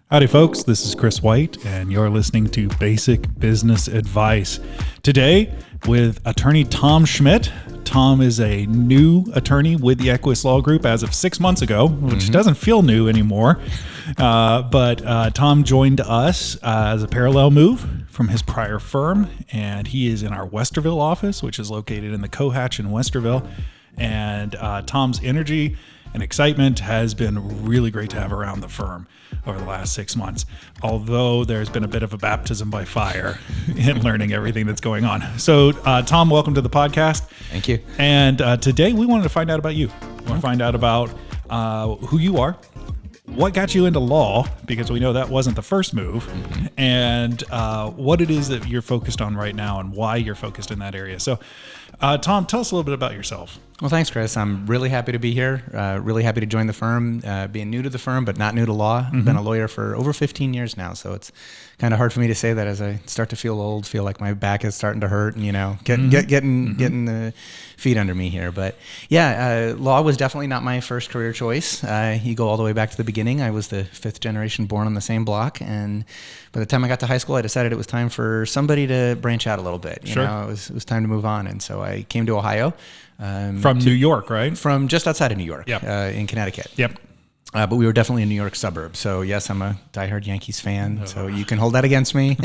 Howdy, folks. This is Chris White, and you're listening to Basic Business Advice. Today, with attorney Tom Schmitt. Tom is a new attorney with the Eques Law Group as of 6 months ago, which doesn't feel new anymore. But Tom joined us as a parallel move from his prior firm, and he is in our Westerville office, which is located in the Cohatch in Westerville. And Tom's energy and excitement has been really great to have around the firm over the last 6 months, although there's been a bit of a baptism by fire in learning everything that's going on. So, Tom, welcome to the podcast. Thank you. And today we wanted to find out about you. We want to find out about who you are, what got you into law, because we know that wasn't the first move, and what it is that you're focused on right now and why you're focused in that area. So, Tom, tell us a little bit about yourself. Well, thanks, Chris. I'm really happy to be here. Really happy to join the firm, being new to the firm, but not new to law. I've been a lawyer for over 15 years now, so it's kind of hard for me to say that as I start to feel old, feel like my back is starting to hurt, and, you know, getting the feet under me here. But yeah, law was definitely not my first career choice. You go all the way back to the beginning. I was the fifth generation born on the same block, and by the time I got to high school, I decided it was time for somebody to branch out a little bit. You know, it was time to move on, and so I came to Ohio. From New York, right? From just outside of New York, in Connecticut. Yep. But we were definitely a New York suburb. So yes, I'm a diehard Yankees fan. So you can hold that against me.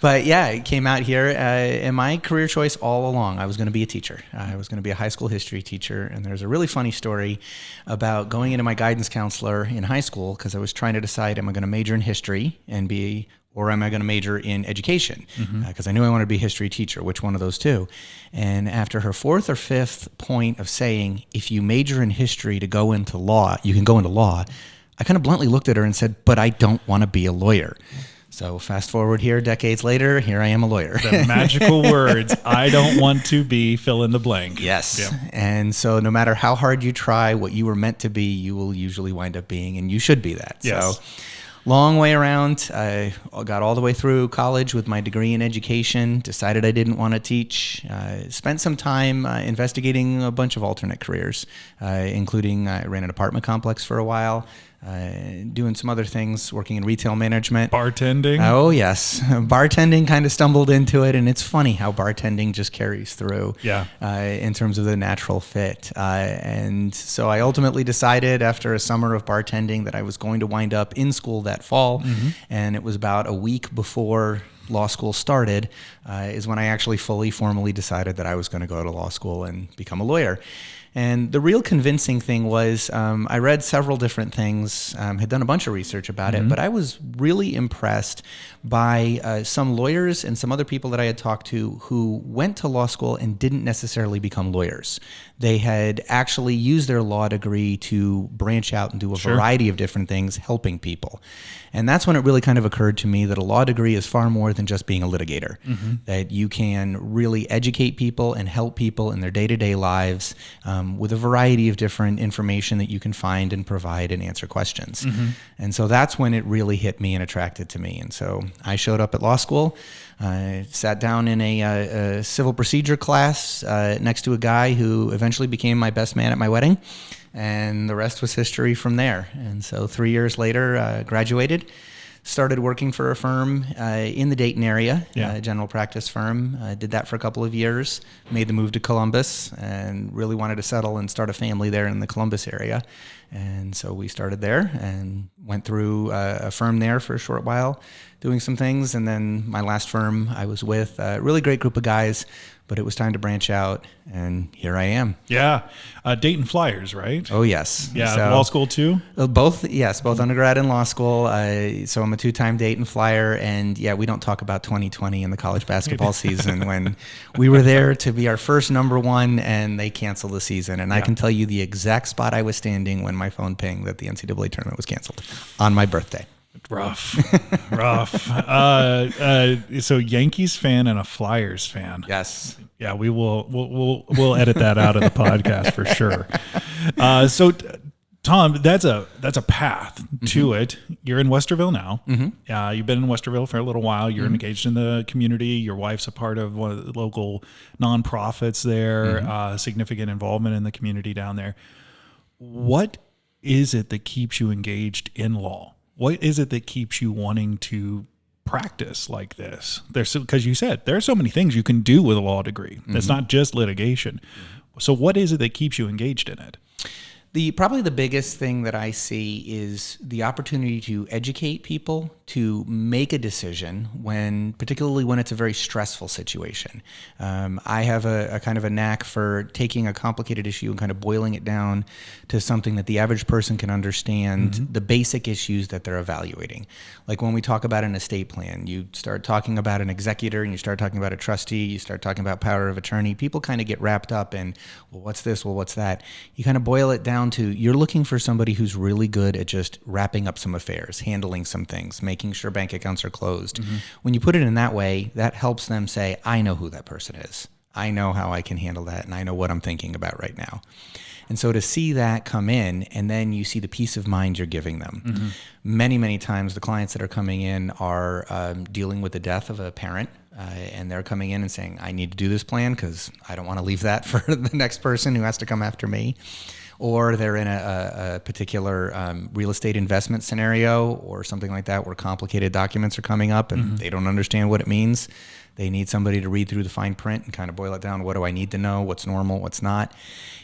But yeah, I came out here, and my career choice all along, I was going to be a teacher. I was going to be a high school history teacher. And there's a really funny story about going into my guidance counselor in high school because I was trying to decide, am I going to major in history and or am I going to major in education? Because I knew I wanted to be a history teacher, which one of those two? And after her fourth or fifth point of saying, if you major in history to go into law, you can go into law, I kind of bluntly looked at her and said, but I don't want to be a lawyer. So fast forward here, decades later, here I am a lawyer. The magical words, I don't want to be fill in the blank. Yes. Yep. And so no matter how hard you try, what you were meant to be, you will usually wind up being, and you should be that. Yes. So long way around. I got all the way through college with my degree in education, decided I didn't want to teach, spent some time investigating a bunch of alternate careers, including I ran an apartment complex for a while, doing some other things, working in retail management. Bartending? Oh, yes. Bartending, kind of stumbled into it, and it's funny how bartending just carries through in terms of the natural fit. And so I ultimately decided after a summer of bartending that I was going to wind up in school that fall, and it was about a week before law school started is when I actually formally decided that I was going to go to law school and become a lawyer. And the real convincing thing was I read several different things, had done a bunch of research about it, but I was really impressed by some lawyers and some other people that I had talked to who went to law school and didn't necessarily become lawyers. They had actually used their law degree to branch out and do a variety of different things, helping people. And that's when it really kind of occurred to me that a law degree is far more than just being a litigator, that you can really educate people and help people in their day-to-day lives with a variety of different information that you can find and provide and answer questions. And so that's when it really hit me and attracted to me. And so I showed up at law school, sat down in a civil procedure class next to a guy who eventually became my best man at my wedding. And the rest was history from there. And so 3 years later, graduated, started working for a firm in the Dayton area, a general practice firm. Did that for a couple of years, made the move to Columbus, and really wanted to settle and start a family there in the Columbus area. And so we started there and went through a firm there for a short while, doing some things. And then my last firm I was with, a really great group of guys, but it was time to branch out, and here I am. Yeah. Dayton Flyers, right? Oh, yes. Yeah, so, law school too? Both undergrad and law school. So I'm a two-time Dayton Flyer, and yeah, we don't talk about 2020 in the college basketball season when we were there to be our first number one, and they canceled the season. And I can tell you the exact spot I was standing when my phone pinged that the NCAA tournament was canceled on my birthday. Rough. So Yankees fan and a Flyers fan. Yes. Yeah, we'll edit that out of the podcast for sure. So Tom, that's a path to it. You're in Westerville now. You've been in Westerville for a little while. You're engaged in the community. Your wife's a part of one of the local nonprofits there. Significant involvement in the community down there. what is it that keeps you engaged in law? What is it that keeps you wanting to practice like this? Because you said there are so many things you can do with a law degree. It's not just litigation. So what is it that keeps you engaged in it? Probably the biggest thing that I see is the opportunity to educate people to make a decision particularly when it's a very stressful situation. I have a kind of a knack for taking a complicated issue and kind of boiling it down to something that the average person can understand, the basic issues that they're evaluating. Like when we talk about an estate plan, you start talking about an executor and you start talking about a trustee, you start talking about power of attorney. People kind of get wrapped up in, well, what's this? Well, what's that? You kind of boil it down to you're looking for somebody who's really good at just wrapping up some affairs, handling some things, making sure bank accounts are closed. When you put it in that way, that helps them say, I know who that person is. I know how I can handle that, and I know what I'm thinking about right now. And so to see that come in, and then you see the peace of mind you're giving them. Many, many times the clients that are coming in are dealing with the death of a parent, and they're coming in and saying, I need to do this plan because I don't want to leave that for the next person who has to come after me. Or they're in a particular real estate investment scenario or something like that where complicated documents are coming up and they don't understand what it means. They need somebody to read through the fine print and kind of boil it down. What do I need to know? What's normal? What's not?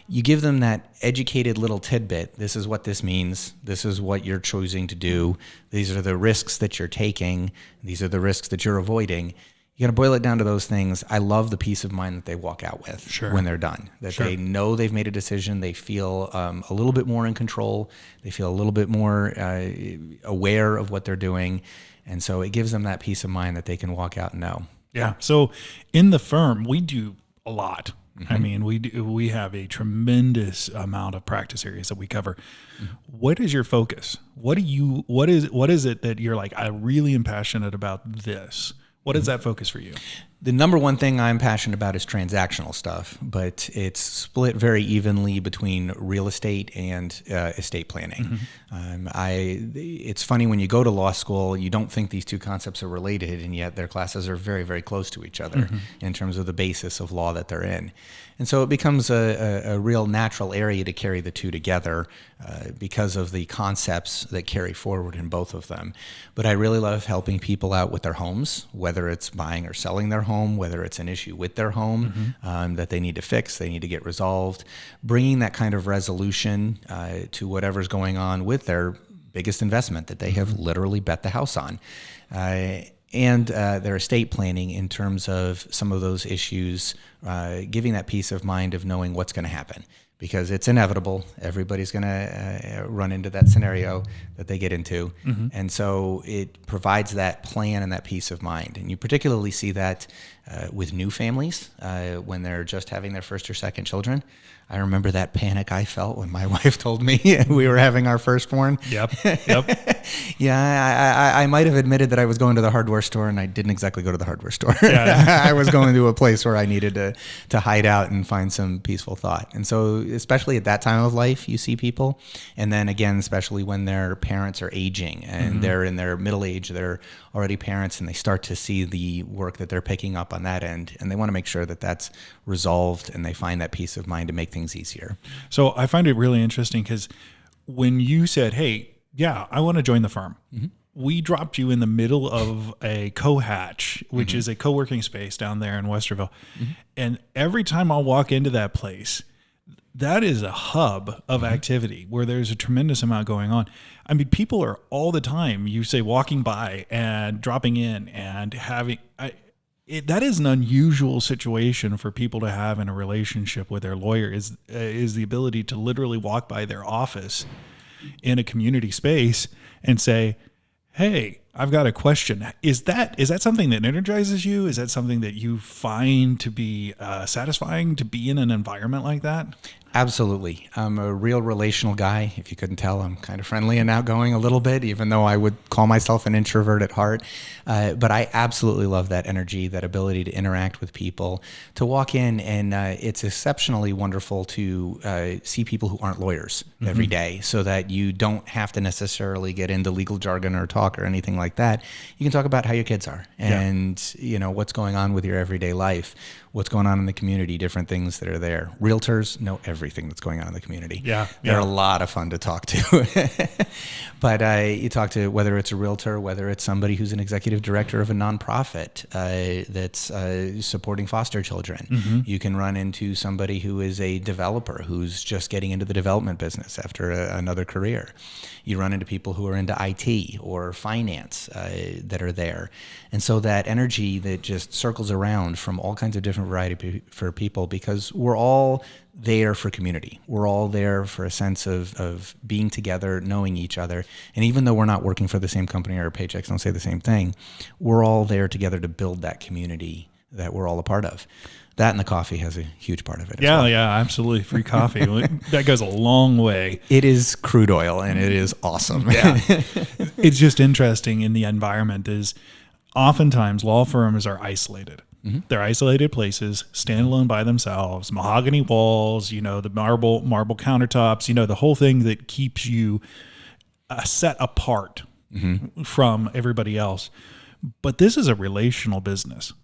You give them that educated little tidbit. This is what this means. This is what you're choosing to do. These are the risks that you're taking. These are the risks that you're avoiding. You got to boil it down to those things. I love the peace of mind that they walk out with when they're done, that they know they've made a decision. They feel a little bit more in control. They feel a little bit more aware of what they're doing. And so it gives them that peace of mind that they can walk out and know. Yeah. So in the firm, we do a lot. I mean, we have a tremendous amount of practice areas that we cover. What is your focus? What is it that you're like, I really am passionate about this? What is that focus for you? The number one thing I'm passionate about is transactional stuff, but it's split very evenly between real estate and estate planning. It's funny when you go to law school, you don't think these two concepts are related, and yet their classes are very, very close to each other in terms of the basis of law that they're in. And so it becomes a real natural area to carry the two together because of the concepts that carry forward in both of them. But I really love helping people out with their homes, whether it's buying or selling their home, whether it's an issue with their home that they need to fix, they need to get resolved, bringing that kind of resolution to whatever's going on with their biggest investment that they have literally bet the house on. And their estate planning in terms of some of those issues, giving that peace of mind of knowing what's going to happen. Because it's inevitable. Everybody's going to run into that scenario that they get into. And so it provides that plan and that peace of mind. And you particularly see that with new families when they're just having their first or second children. I remember that panic I felt when my wife told me we were having our firstborn. Yep. Yeah, I might have admitted that I was going to the hardware store, and I didn't exactly go to the hardware store. I was going to a place where I needed to hide out and find some peaceful thought. And so especially at that time of life, you see people. And then again, especially when their parents are aging and they're in their middle age, they're already parents, and they start to see the work that they're picking up on that end. And they want to make sure that that's resolved and they find that peace of mind to make things easier. So I find it really interesting because when you said, hey, yeah, I want to join the firm, we dropped you in the middle of a co-hatch, which is a co-working space down there in Westerville. And every time I walk into that place, that is a hub of activity where there's a tremendous amount going on. I mean, people are all the time, you say, walking by and dropping in and having... that is an unusual situation for people to have in a relationship with their lawyer is the ability to literally walk by their office in a community space and say, hey, I've got a question. Is that something that energizes you? Is that something that you find to be satisfying to be in an environment like that? Absolutely. I'm a real relational guy. If you couldn't tell, I'm kind of friendly and outgoing a little bit, even though I would call myself an introvert at heart. But I absolutely love that energy, that ability to interact with people, to walk in, and it's exceptionally wonderful to see people who aren't lawyers every day, so that you don't have to necessarily get into legal jargon or talk or anything like that. You can talk about how your kids are and you know what's going on with your everyday life. what's going on in the community, different things that are there. Realtors know everything that's going on in the community. Yeah. They're a lot of fun to talk to. But you talk to, whether it's a realtor, whether it's somebody who's an executive director of a nonprofit that's supporting foster children. Mm-hmm. You can run into somebody who is a developer who's just getting into the development business after another career. You run into people who are into IT or finance that are there. And so that energy that just circles around from all kinds of different variety for people, because we're all there for community. We're all there for a sense of being together, knowing each other. And even though we're not working for the same company, or our paychecks don't say the same thing, we're all there together to build that community that we're all a part of. That and the coffee has a huge part of it. Yeah, absolutely. Free coffee. That goes a long way. It is crude oil, and it is awesome. Yeah. It's just interesting in the environment is oftentimes law firms are isolated. Mm-hmm. They're isolated places, standalone by themselves, mahogany walls, the marble countertops, the whole thing that keeps you set apart mm-hmm. from everybody else. But this is a relational business.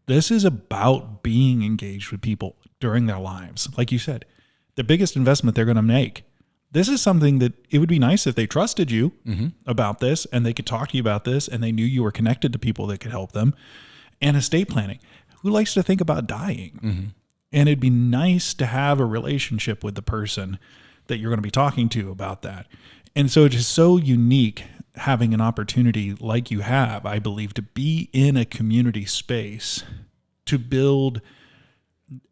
This is about being engaged with people during their lives. Like you said, the biggest investment they're going to make. This is something that it would be nice if they trusted you mm-hmm. about this, and they could talk to you about this, and they knew you were connected to people that could help them. And estate planning. Who likes to think about dying? Mm-hmm. And it'd be nice to have a relationship with the person that you're going to be talking to about that. And so it is so unique having an opportunity like you have, I believe, to be in a community space, to build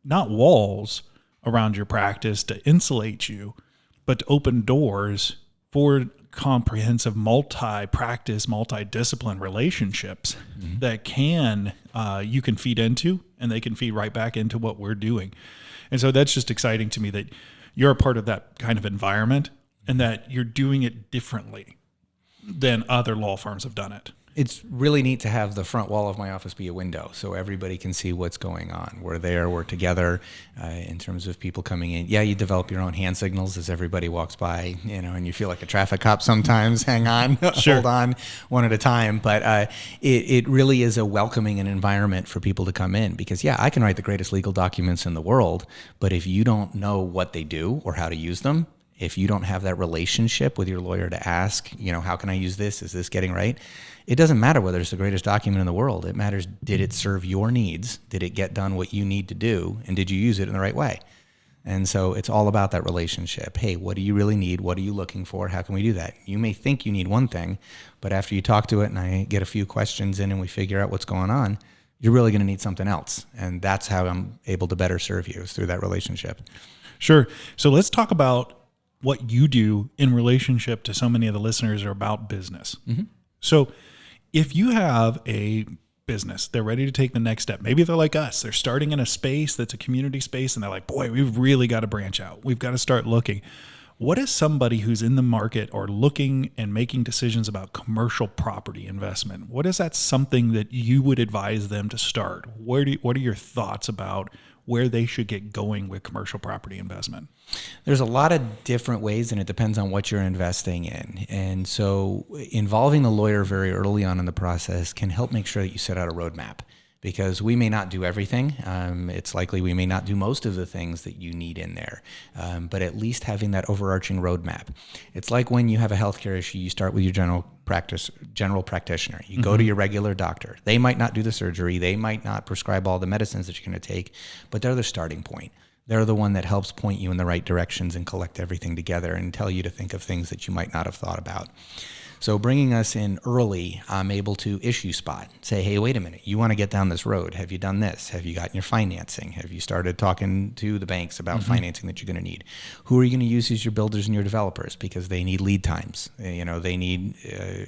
not walls around your practice to insulate you, but to open doors for comprehensive multi-practice, multi-discipline relationships mm-hmm. that you can feed into, and they can feed right back into what we're doing. And so that's just exciting to me that you're a part of that kind of environment and that you're doing it differently than other law firms have done it. It's really neat to have the front wall of my office be a window so everybody can see what's going on. We're there, we're together in terms of people coming in. Yeah, you develop your own hand signals as everybody walks by, and you feel like a traffic cop sometimes. Hang on, sure. Hold on, one at a time. But it really is a welcoming and environment for people to come in because, yeah, I can write the greatest legal documents in the world, but if you don't know what they do or how to use them, if you don't have that relationship with your lawyer to ask, how can I use this? Is this getting right? It doesn't matter whether it's the greatest document in the world. It matters, did it serve your needs? Did it get done what you need to do? And did you use it in the right way? And so it's all about that relationship. Hey, what do you really need? What are you looking for? How can we do that? You may think you need one thing, but after you talk to it and I get a few questions in and we figure out what's going on, you're really going to need something else. And that's how I'm able to better serve you, is through that relationship. Sure. So let's talk about what you do in relationship to so many of the listeners are about business. Mm-hmm. So if you have a business, they're ready to take the next step. Maybe they're like us. They're starting in a space that's a community space and they're like, boy, we've really got to branch out. We've got to start looking. What is somebody who's in the market or looking and making decisions about commercial property investment? What is that something that you would advise them to start? What are your thoughts about where they should get going with commercial property investment? There's a lot of different ways, and it depends on what you're investing in. And so involving the lawyer very early on in the process can help make sure that you set out a roadmap, because we may not do everything. It's likely we may not do most of the things that you need in there, but at least having that overarching roadmap. It's like when you have a healthcare issue, you start with your general practitioner. You go to your regular doctor. They might not do the surgery. They might not prescribe all the medicines that you're going to take, but they're the starting point. They're the one that helps point you in the right directions and collect everything together and tell you to think of things that you might not have thought about. So bringing us in early, I'm able to issue spot, say, hey, wait a minute, you want to get down this road. Have you done this? Have you gotten your financing? Have you started talking to the banks about financing that you're going to need? Who are you going to use as your builders and your developers? Because they need lead times. They need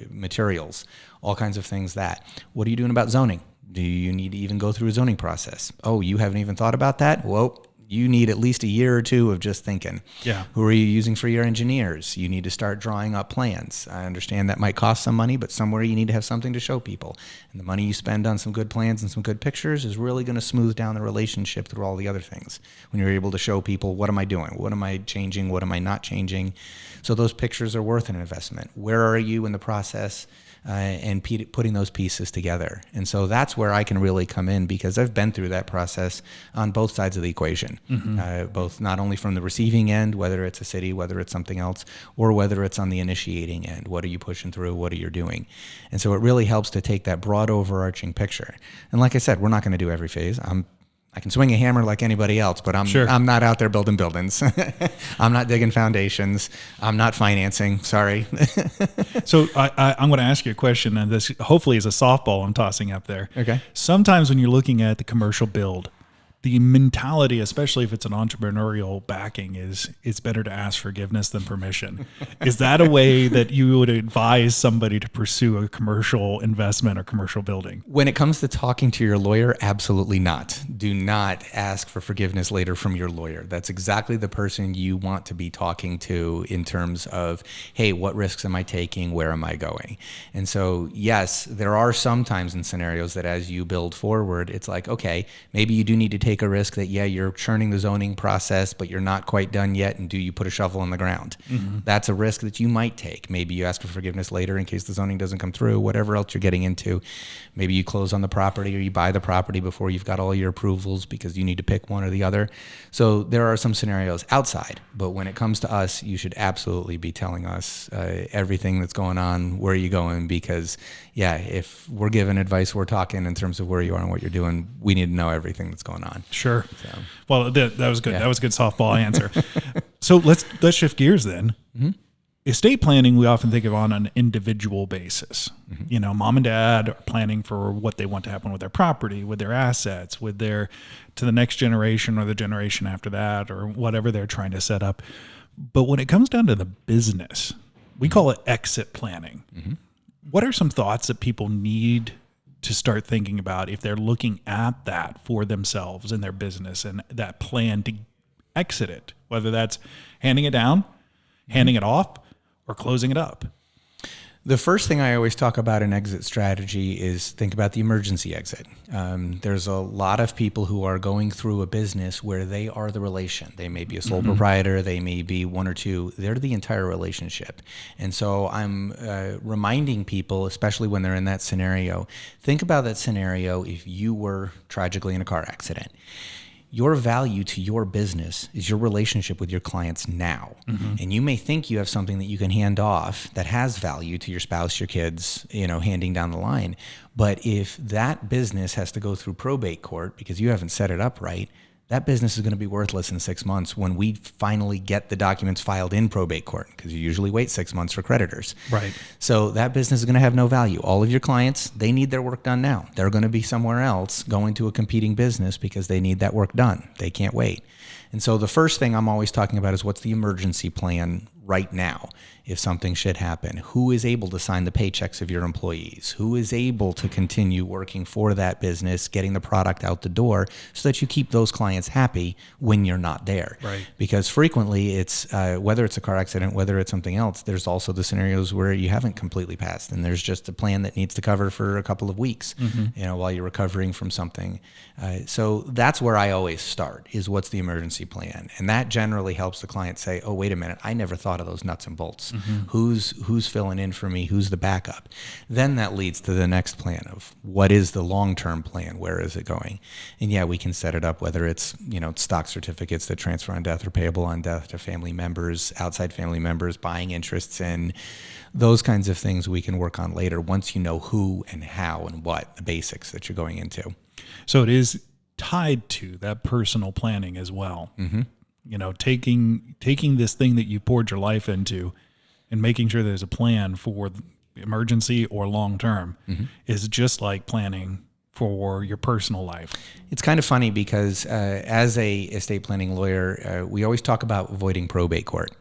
materials, all kinds of things that. What are you doing about zoning? Do you need to even go through a zoning process? Oh, you haven't even thought about that? Well, you need at least a year or two of just thinking. Yeah. Who are you using for your engineers? You need to start drawing up plans. I understand that might cost some money, but somewhere you need to have something to show people. And the money you spend on some good plans and some good pictures is really going to smooth down the relationship through all the other things. When you're able to show people, what am I doing? What am I changing? What am I not changing? So those pictures are worth an investment. Where are you in the process? And putting those pieces together. And so that's where I can really come in, because I've been through that process on both sides of the equation, both not only from the receiving end, whether it's a city, whether it's something else, or whether it's on the initiating end. What are you pushing through? What are you doing? And so it really helps to take that broad overarching picture. And like I said, we're not going to do every phase. I can swing a hammer like anybody else, but I'm not out there building buildings. I'm not digging foundations. I'm not financing. Sorry. So I'm going to ask you a question, and this hopefully is a softball I'm tossing up there. Okay. Sometimes when you're looking at the commercial build, the mentality, especially if it's an entrepreneurial backing, is it's better to ask forgiveness than permission. Is that a way that you would advise somebody to pursue a commercial investment or commercial building? When it comes to talking to your lawyer, absolutely not. Do not ask for forgiveness later from your lawyer. That's exactly the person you want to be talking to in terms of, hey, what risks am I taking? Where am I going? And so, yes, there are some times in scenarios that as you build forward, it's like, okay, maybe you do need to take a risk that, yeah, you're churning the zoning process, but you're not quite done yet. And do you put a shovel in the ground? Mm-hmm. That's a risk that you might take. Maybe you ask for forgiveness later in case the zoning doesn't come through, whatever else you're getting into. Maybe you close on the property, or you buy the property before you've got all your approvals because you need to pick one or the other. So there are some scenarios outside, but when it comes to us, you should absolutely be telling us everything that's going on, where are you going? Because yeah, if we're giving advice, we're talking in terms of where you are and what you're doing, we need to know everything that's going on. Sure. So, well, that was good. Yeah. That was a good softball answer. So let's shift gears then. Mm-hmm. Estate planning, we often think of on an individual basis. Mm-hmm. You know, mom and dad are planning for what they want to happen with their property, with their assets, with their, to the next generation or the generation after that, or whatever they're trying to set up. But when it comes down to the business, we call it exit planning. Mm-hmm. What are some thoughts that people need to start thinking about if they're looking at that for themselves and their business and that plan to exit it, whether that's handing it down, handing it off, or closing it up? The first thing I always talk about in exit strategy is think about the emergency exit. There's a lot of people who are going through a business where they are the relation. They may be a sole proprietor, they may be one or two, they're the entire relationship. And so I'm reminding people, especially when they're in that scenario, think about that scenario if you were tragically in a car accident. Your value to your business is your relationship with your clients now. Mm-hmm. And you may think you have something that you can hand off that has value to your spouse, your kids, handing down the line. But if that business has to go through probate court because you haven't set it up right, that business is going to be worthless in 6 months when we finally get the documents filed in probate court, because you usually wait 6 months for creditors. Right. So that business is going to have no value. All of your clients, they need their work done now. They're going to be somewhere else going to a competing business because they need that work done. They can't wait. And so the first thing I'm always talking about is what's the emergency plan right now if something should happen? Who is able to sign the paychecks of your employees? Who is able to continue working for that business, getting the product out the door so that you keep those clients happy when you're not there? Right. Because frequently it's, whether it's a car accident, whether it's something else, there's also the scenarios where you haven't completely passed and there's just a plan that needs to cover for a couple of weeks, while you're recovering from something. So that's where I always start, is what's the emergency plan? And that generally helps the client say, oh, wait a minute, I never thought of those nuts and bolts. Who's filling in for me? Who's the backup? Then that leads to the next plan of what is the long-term plan? Where is it going? And yeah, we can set it up, whether it's, stock certificates that transfer on death or payable on death to family members, outside family members, buying interests in, those kinds of things we can work on later once you know who and how and what, the basics that you're going into. So it is tied to that personal planning as well. Mm-hmm. Taking this thing that you poured your life into and making sure there's a plan for emergency or long-term is just like planning for your personal life. It's kind of funny because as a estate planning lawyer, we always talk about avoiding probate court.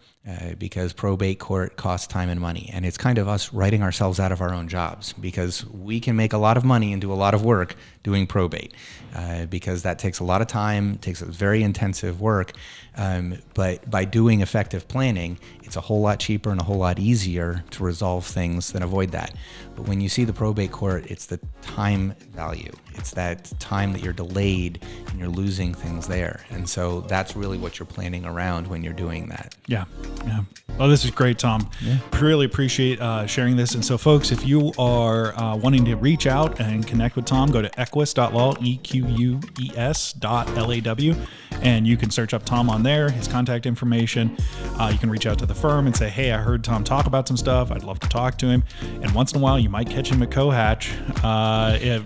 because probate court costs time and money. And it's kind of us writing ourselves out of our own jobs, because we can make a lot of money and do a lot of work doing probate, because that takes a lot of time, takes very intensive work. But by doing effective planning, it's a whole lot cheaper and a whole lot easier to resolve things than avoid that. But when you see the probate court, it's the time value. It's that time that you're delayed and you're losing things there. And so that's really what you're planning around when you're doing that. Yeah. Yeah. Well, this is great, Tom. Yeah. Really appreciate sharing this. And so, folks, if you are wanting to reach out and connect with Tom, go to eques.law, EQUES.LAW, and you can search up Tom on there, his contact information. You can reach out to the firm and say, hey, I heard Tom talk about some stuff. I'd love to talk to him. And once in a while, you might catch him at Cohatch.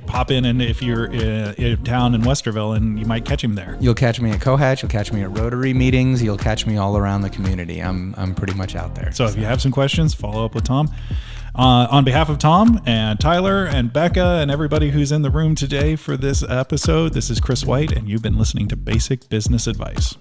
Pop in, and if you're down in Westerville, and you might catch him there. You'll catch me at Cohatch. You'll catch me at Rotary meetings. You'll catch me all around the community. I'm pretty much out there. So if you have some questions, follow up with Tom. On behalf of Tom and Tyler and Becca and everybody who's in the room today for this episode, this is Chris White, and you've been listening to Basic Business Advice.